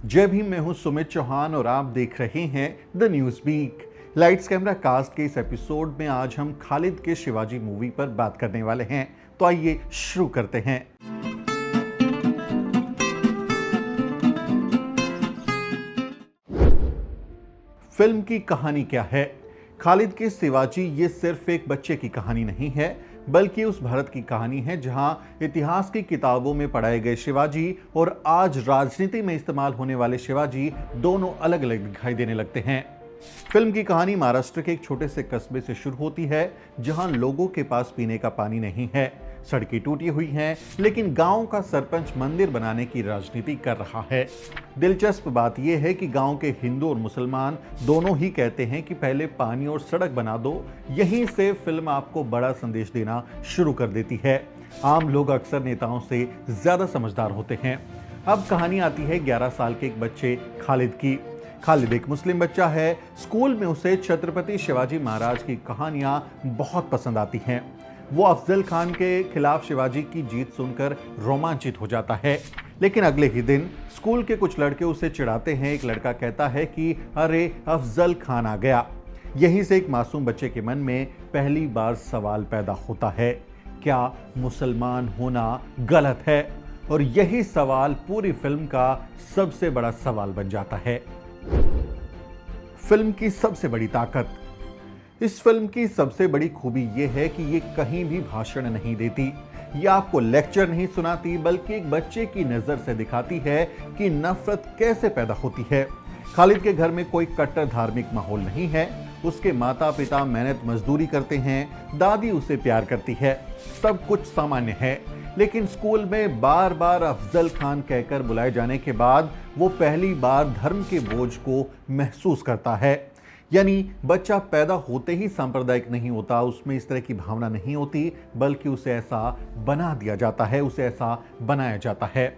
जय भीम। मैं हूं सुमित चौहान और आप देख रहे हैं the news week. Lights camera cast के इस एपिसोड में आज हम खालिद के शिवाजी मूवी पर बात करने वाले हैं, तो आइए शुरू करते हैं। फिल्म की कहानी क्या है? खालिद के शिवाजी ये सिर्फ एक बच्चे की कहानी नहीं है, बल्कि उस भारत की कहानी है जहां इतिहास की किताबों में पढ़ाए गए शिवाजी और आज राजनीति में इस्तेमाल होने वाले शिवाजी दोनों अलग अलग दिखाई देने लगते हैं। फिल्म की कहानी महाराष्ट्र के एक छोटे से कस्बे से शुरू होती है, जहां लोगों के पास पीने का पानी नहीं है, सड़कें टूटी हुई हैं, लेकिन गांव का सरपंच मंदिर बनाने की राजनीति कर रहा है। दिलचस्प बात यह है कि गांव के हिंदू और मुसलमान दोनों ही कहते हैं कि पहले पानी और सड़क बना दो। यहीं से फिल्म आपको बड़ा संदेश देना शुरू कर देती है। आम लोग अक्सर नेताओं से ज्यादा समझदार होते हैं। अब कहानी आती है 11 साल के एक बच्चे खालिद की। खालिद एक मुस्लिम बच्चा है। स्कूल में उसे छत्रपति शिवाजी महाराज की कहानियां बहुत पसंद आती हैं। वो अफजल खान के खिलाफ शिवाजी की जीत सुनकर रोमांचित हो जाता है, लेकिन अगले ही दिन स्कूल के कुछ लड़के उसे चिढ़ाते हैं। एक लड़का कहता है कि अरे अफजल खान आ गया। यहीं से एक मासूम बच्चे के मन में पहली बार सवाल पैदा होता है, क्या मुसलमान होना गलत है? और यही सवाल पूरी फिल्म का सबसे बड़ा सवाल बन जाता है। फिल्म की सबसे बड़ी ताकत। इस फिल्म की सबसे बड़ी खूबी यह है कि ये कहीं भी भाषण नहीं देती, ये आपको लेक्चर नहीं सुनाती, बल्कि एक बच्चे की नजर से दिखाती है कि नफरत कैसे पैदा होती है। खालिद के घर में कोई कट्टर धार्मिक माहौल नहीं है। उसके माता पिता मेहनत मजदूरी करते हैं, दादी उसे प्यार करती है, सब कुछ सामान्य है। लेकिन स्कूल में बार बार अफजल खान कहकर बुलाए जाने के बाद वो पहली बार धर्म के बोझ को महसूस करता है। यानी बच्चा पैदा होते ही सांप्रदायिक नहीं होता, उसमें इस तरह की भावना नहीं होती, बल्कि उसे ऐसा बना दिया जाता है, उसे ऐसा बनाया जाता है।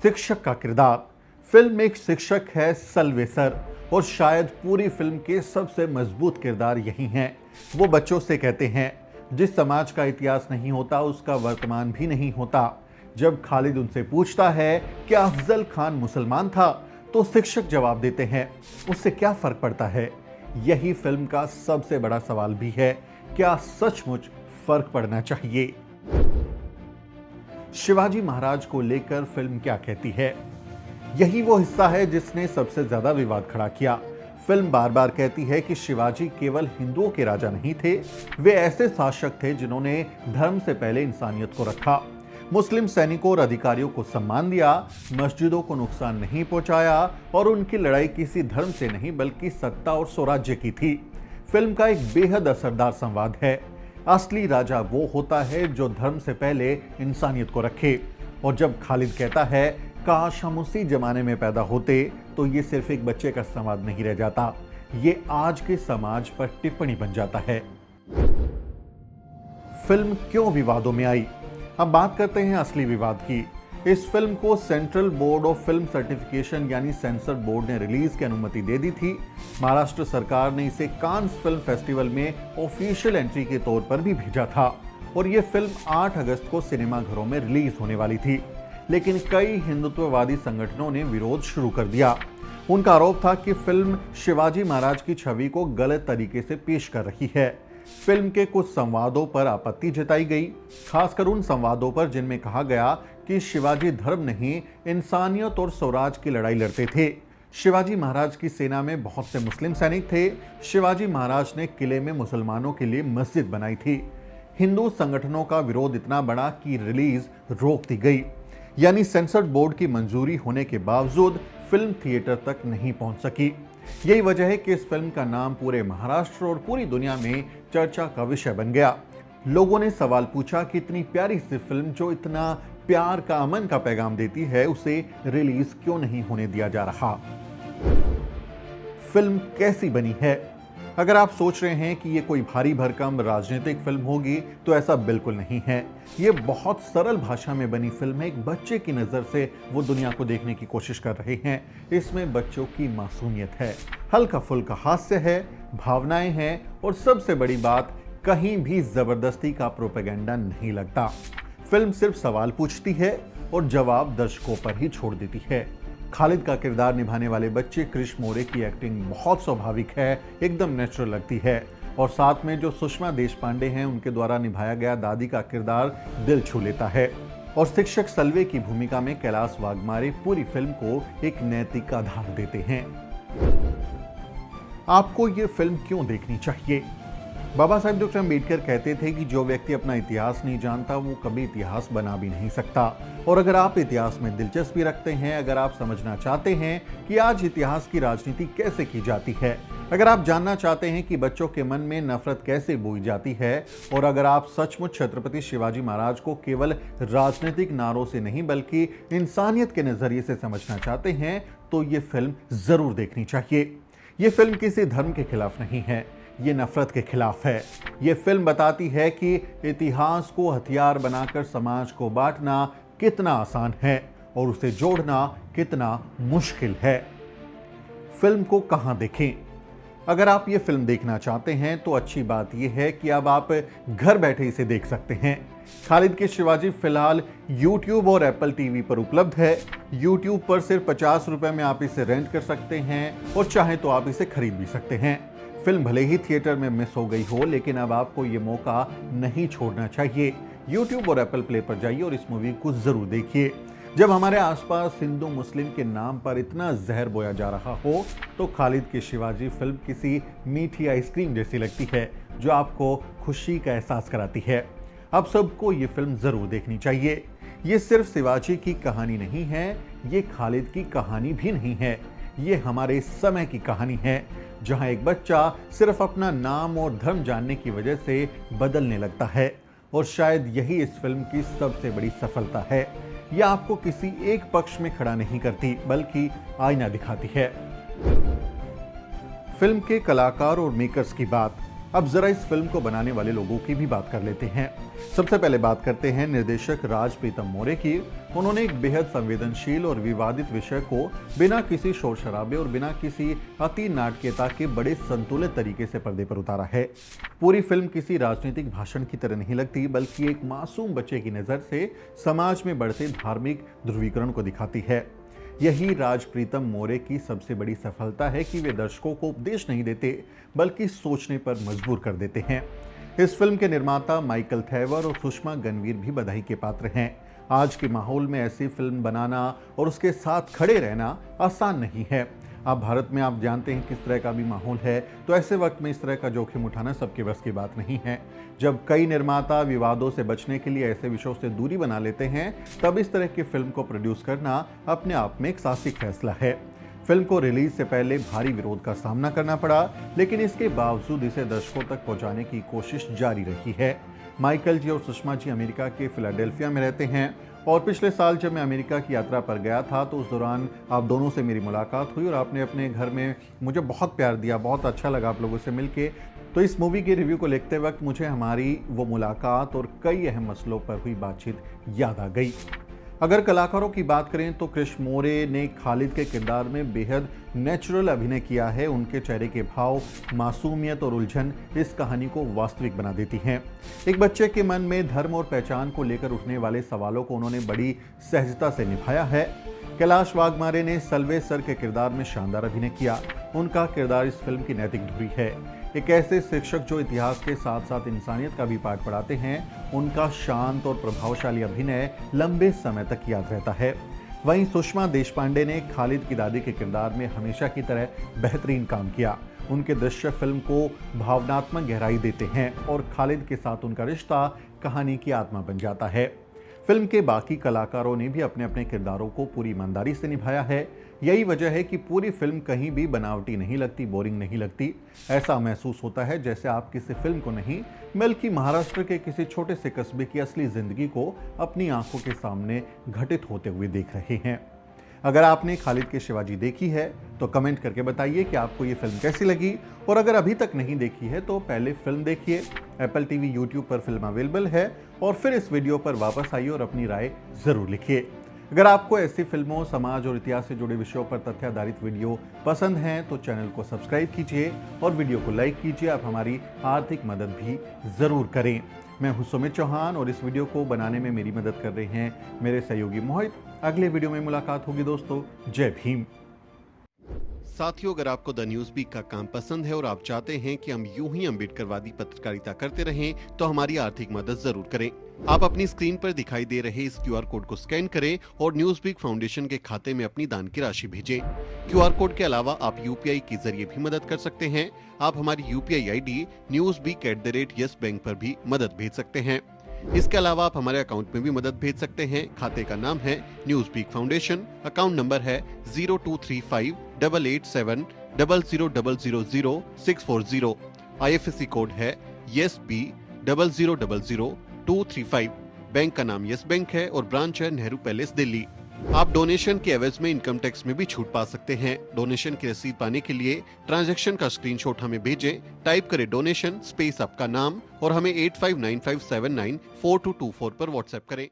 शिक्षक का किरदार। फिल्म में एक शिक्षक है सलवेसर, और शायद पूरी फिल्म के सबसे मजबूत किरदार यही हैं। वो बच्चों से कहते हैं, जिस समाज का इतिहास नहीं होता उसका वर्तमान भी नहीं होता। जब खालिद उनसे पूछता है क्या अफजल खान मुसलमान था, तो शिक्षक जवाब देते हैं, उससे क्या फर्क पड़ता है? यही फिल्म का सबसे बड़ा सवाल भी है, क्या सचमुच फर्क पड़ना चाहिए? शिवाजी महाराज को लेकर फिल्म क्या कहती है? यही वो हिस्सा है जिसने सबसे ज्यादा विवाद खड़ा किया। फिल्म बार बार कहती है कि शिवाजी केवल हिंदुओं के राजा नहीं थे, वे ऐसे शासक थे जिन्होंने धर्म से पहले इंसानियत को रखा, मुस्लिम सैनिकों और अधिकारियों को सम्मान दिया, मस्जिदों को नुकसान नहीं पहुंचाया, और उनकी लड़ाई किसी धर्म से नहीं बल्कि सत्ता और स्वराज्य की थी। फिल्म का एक बेहद असरदार संवाद है, असली राजा वो होता है जो धर्म से पहले इंसानियत को रखे। और जब खालिद कहता है काश हम उसी जमाने में पैदा होते, तो ये सिर्फ एक बच्चे का संवाद नहीं रह जाता, ये आज के समाज पर टिप्पणी बन जाता है। फिल्म क्यों विवादों में आई? अब बात करते हैं असली विवाद की। इस फिल्म को central board of film certification यानी सेंसर बोर्ड ने रिलीज की अनुमति दे दी थी। महाराष्ट्र सरकार ने इसे कांस फिल्म फेस्टिवल में ऑफिशियल एंट्री के तौर पर भी भेजा था, और यह फिल्म 8 अगस्त को सिनेमाघरों में रिलीज होने वाली थी। लेकिन कई हिंदुत्ववादी संगठनों ने विरोध शुरू कर दिया। उनका आरोप था कि फिल्म शिवाजी महाराज की छवि को गलत तरीके से पेश कर रही है। फिल्म के कुछ संवादों पर आपत्ति जताई गई, खासकर उन संवादों पर जिनमें कहा गया कि शिवाजी धर्म नहीं, इंसानियत और स्वराज की लड़ाई लड़ते थे। शिवाजी महाराज की सेना में बहुत से मुस्लिम सैनिक थे। शिवाजी महाराज ने किले में मुसलमानों के लिए मस्जिद बनाई थी। हिंदू संगठनों का विरोध इतना बड़ा कि रिलीज रोक दी गई, यानी सेंसर बोर्ड की मंजूरी होने के बावजूद फिल्म थिएटर तक नहीं पहुंच सकी। यही वजह है कि इस फिल्म का नाम पूरे महाराष्ट्र और पूरी दुनिया में चर्चा का विषय बन गया। लोगों ने सवाल पूछा कि इतनी प्यारी सी फिल्म जो इतना प्यार का, अमन का पैगाम देती है, उसे रिलीज क्यों नहीं होने दिया जा रहा? फिल्म कैसी बनी है? अगर आप सोच रहे हैं कि ये कोई भारी भरकम राजनीतिक फिल्म होगी, तो ऐसा बिल्कुल नहीं है। ये बहुत सरल भाषा में बनी फिल्म है। एक बच्चे की नज़र से वो दुनिया को देखने की कोशिश कर रहे हैं। इसमें बच्चों की मासूमियत है, हल्का फुल्का हास्य है, भावनाएं हैं, और सबसे बड़ी बात, कहीं भी जबरदस्ती का प्रोपेगेंडा नहीं लगता। फिल्म सिर्फ सवाल पूछती है, और जवाब दर्शकों पर ही छोड़ देती है। खालिद का किरदार निभाने वाले बच्चे क्रिश मोरे की एक्टिंग बहुत स्वाभाविक है, एकदम नेचुरल लगती है। और साथ में जो सुषमा देशपांडे हैं, उनके द्वारा निभाया गया दादी का किरदार दिल छू लेता है। और शिक्षक सलवे की भूमिका में कैलाश वाघमारे पूरी फिल्म को एक नैतिक आधार देते हैं। आपको ये फिल्म क्यों देखनी चाहिए? बाबा साहेब डॉक्टर अम्बेडकर कहते थे कि जो व्यक्ति अपना इतिहास नहीं जानता वो कभी इतिहास बना भी नहीं सकता। और अगर आप इतिहास में दिलचस्पी रखते हैं, अगर आप समझना चाहते हैं कि आज इतिहास की राजनीति कैसे की जाती है, अगर आप जानना चाहते हैं कि बच्चों के मन में नफरत कैसे बोई जाती है, और अगर आप सचमुच छत्रपति शिवाजी महाराज को केवल राजनीतिक नारों से नहीं बल्कि इंसानियत के नजरिए से समझना चाहते हैं, तो ये फिल्म जरूर देखनी चाहिए। ये फिल्म किसी धर्म के खिलाफ नहीं है, ये नफरत के खिलाफ है। ये फिल्म बताती है कि इतिहास को हथियार बनाकर समाज को बांटना कितना आसान है और उसे जोड़ना कितना मुश्किल है। फिल्म को कहां देखें? अगर आप ये फिल्म देखना चाहते हैं तो अच्छी बात यह है कि अब आप घर बैठे इसे देख सकते हैं। खालिद के शिवाजी फिलहाल YouTube और Apple TV पर उपलब्ध है। YouTube पर सिर्फ 50 रुपए में आप इसे रेंट कर सकते हैं और चाहे तो आप इसे खरीद भी सकते हैं। फिल्म भले ही थिएटर में मिस हो गई हो, लेकिन अब आपको ये मौका नहीं छोड़ना चाहिए। YouTube और Apple Play पर जाइए और इस मूवी को जरूर देखिए। जब हमारे आसपास हिंदू मुस्लिम के नाम पर इतना जहर बोया जा रहा हो, तो खालिद की शिवाजी फिल्म किसी मीठी आइसक्रीम जैसी लगती है जो आपको खुशी का एहसास कराती है। आप सबको ये फिल्म जरूर देखनी चाहिए। ये सिर्फ शिवाजी की कहानी नहीं है, ये खालिद की कहानी भी नहीं है, ये हमारे समय की कहानी है, जहां एक बच्चा सिर्फ अपना नाम और धर्म जानने की वजह से बदलने लगता है। और शायद यही इस फिल्म की सबसे बड़ी सफलता है। यह आपको किसी एक पक्ष में खड़ा नहीं करती, बल्कि आईना दिखाती है। फिल्म के कलाकार और मेकर्स की बात। अब जरा इस फिल्म को बनाने वाले लोगों की भी बात कर लेते हैं। सबसे पहले बात करते हैं निर्देशक राज प्रीतम मोरे की। उन्होंने एक बेहद संवेदनशील और विवादित विषय को बिना किसी शोर शराबे और बिना किसी अति नाटकीयता के बड़े संतुलित तरीके से पर्दे पर उतारा है। पूरी फिल्म किसी राजनीतिक भाषण की तरह नहीं लगती, बल्कि एक मासूम बच्चे की नज़र से समाज में बढ़ते धार्मिक ध्रुवीकरण को दिखाती है। यही राज प्रीतम मोरे की सबसे बड़ी सफलता है कि वे दर्शकों को उपदेश नहीं देते, बल्कि सोचने पर मजबूर कर देते हैं। इस फिल्म के निर्माता माइकल थैवर और सुषमा गणवीर भी बधाई के पात्र हैं। आज के माहौल में ऐसी फिल्म बनाना और उसके साथ खड़े रहना आसान नहीं है। अब भारत में आप जानते हैं किस तरह का भी माहौल है, तो ऐसे वक्त में इस तरह का जोखिम उठाना सबके बस की बात नहीं है। जब कई निर्माता विवादों से बचने के लिए ऐसे विषयों से दूरी बना लेते हैं, तब इस तरह की फिल्म को प्रोड्यूस करना अपने आप में एक साहसिक फैसला है। फिल्म को रिलीज से पहले भारी विरोध का सामना करना पड़ा, लेकिन इसके बावजूद इसे दर्शकों तक पहुंचाने की कोशिश जारी रही है। माइकल जी और सुषमा जी अमेरिका के फिलाडेल्फिया में रहते हैं, और पिछले साल जब मैं अमेरिका की यात्रा पर गया था तो उस दौरान आप दोनों से मेरी मुलाकात हुई और आपने अपने घर में मुझे बहुत प्यार दिया। बहुत अच्छा लगा आप लोगों से मिलके। तो इस मूवी के रिव्यू को लिखते वक्त मुझे हमारी वो मुलाकात और कई अहम मसलों पर हुई बातचीत याद आ गई। अगर कलाकारों की बात करें तो क्रिश मोरे ने खालिद के किरदार में बेहद नेचुरल अभिनय किया है। उनके चेहरे के भाव, मासूमियत और उलझन इस कहानी को वास्तविक बना देती हैं। एक बच्चे के मन में धर्म और पहचान को लेकर उठने वाले सवालों को उन्होंने बड़ी सहजता से निभाया है। कैलाश वाघमारे ने सलवे सर के किरदार में शानदार अभिनय किया। उनका किरदार इस फिल्म की नैतिक धुरी है। एक ऐसे शिक्षक जो इतिहास के साथ साथ इंसानियत का भी पाठ पढ़ाते हैं, उनका शांत और प्रभावशाली अभिनय लंबे समय तक याद रहता है। वहीं सुषमा देशपांडे ने खालिद की दादी के किरदार में हमेशा की तरह बेहतरीन काम किया। उनके दृश्य फिल्म को भावनात्मक गहराई देते हैं और खालिद के साथ उनका रिश्ता कहानी की आत्मा बन जाता है। फिल्म के बाकी कलाकारों ने भी अपने अपने किरदारों को पूरी ईमानदारी से निभाया है। यही वजह है कि पूरी फिल्म कहीं भी बनावटी नहीं लगती, बोरिंग नहीं लगती। ऐसा महसूस होता है जैसे आप किसी फिल्म को नहीं, बल्कि महाराष्ट्र के किसी छोटे से कस्बे की असली जिंदगी को अपनी आंखों के सामने घटित होते हुए देख रहे हैं। अगर आपने खालिद के शिवाजी देखी है तो कमेंट करके बताइए कि आपको ये फिल्म कैसी लगी, और अगर अभी तक नहीं देखी है तो पहले फिल्म देखिए। एप्पल टीवी, यूट्यूब पर फिल्म अवेलेबल है, और फिर इस वीडियो पर वापस आइए और अपनी राय जरूर लिखिए। अगर आपको ऐसी फिल्मों, समाज और इतिहास से जुड़े विषयों पर तथ्य आधारित वीडियो पसंद हैं तो चैनल को सब्सक्राइब कीजिए और वीडियो को लाइक कीजिए। आप हमारी आर्थिक मदद भी जरूर करें। मैं हूं सुमित चौहान और इस वीडियो को बनाने में मेरी मदद कर रहे हैं मेरे सहयोगी मोहित। अगले वीडियो में मुलाकात होगी दोस्तों। जय भीम। साथियों, अगर आपको द न्यूज़ वीक का काम पसंद है और आप चाहते हैं कि हम यूं ही अम्बेडकरवादी पत्रकारिता करते रहें, तो हमारी आर्थिक मदद जरूर करें। आप अपनी स्क्रीन पर दिखाई दे रहे इस क्यूआर कोड को स्कैन करें और न्यूज़ वीक फाउंडेशन के खाते में अपनी दान की राशि भेजें। क्यूआर कोड के अलावा आप यूपीआई के जरिए भी मदद कर सकते हैं। आप हमारी यूपीआई आईडी newsweek@yes बैंक पर भी मदद भेज सकते हैं। इसके अलावा आप हमारे अकाउंट में भी मदद भेज सकते हैं। खाते का नाम है news week foundation, account number है 02358800000640। IFSC कोड है YesB000235। बैंक का नाम यस बैंक है और ब्रांच है नेहरू पैलेस, दिल्ली। आप डोनेशन के एवज में इनकम टैक्स में भी छूट पा सकते हैं। डोनेशन की रसीद पाने के लिए ट्रांजैक्शन का स्क्रीनशॉट हमें भेजें। टाइप करें डोनेशन स्पेस आपका नाम और हमें 8595794224 पर व्हाट्सएप करें।